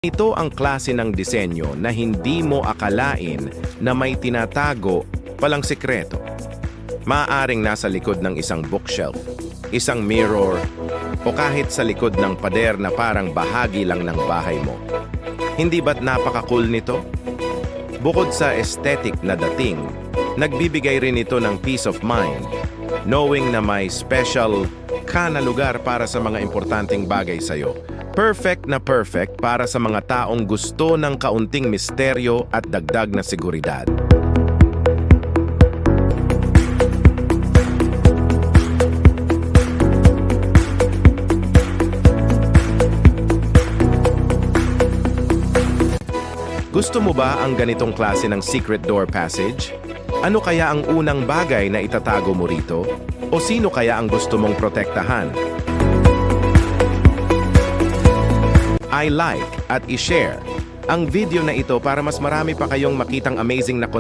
Ito ang klase ng disenyo na hindi mo akalain na may tinatago palang sekreto. Maaaring nasa likod ng isang bookshelf, isang mirror, o kahit sa likod ng pader na parang bahagi lang ng bahay mo. Hindi ba't napaka-cool nito? Bukod sa aesthetic na dating, nagbibigay rin ito ng peace of mind, knowing na may special ka na lugar para sa mga importanteng bagay sa'yo. Perfect na perfect para sa mga taong gusto ng kaunting misteryo at dagdag na seguridad. Gusto mo ba ang ganitong klase ng secret door passage? Ano kaya ang unang bagay na itatago mo rito? O sino kaya ang gusto mong protektahan? I-like at i-share ang video na ito para mas marami pa kayong makitang amazing na content.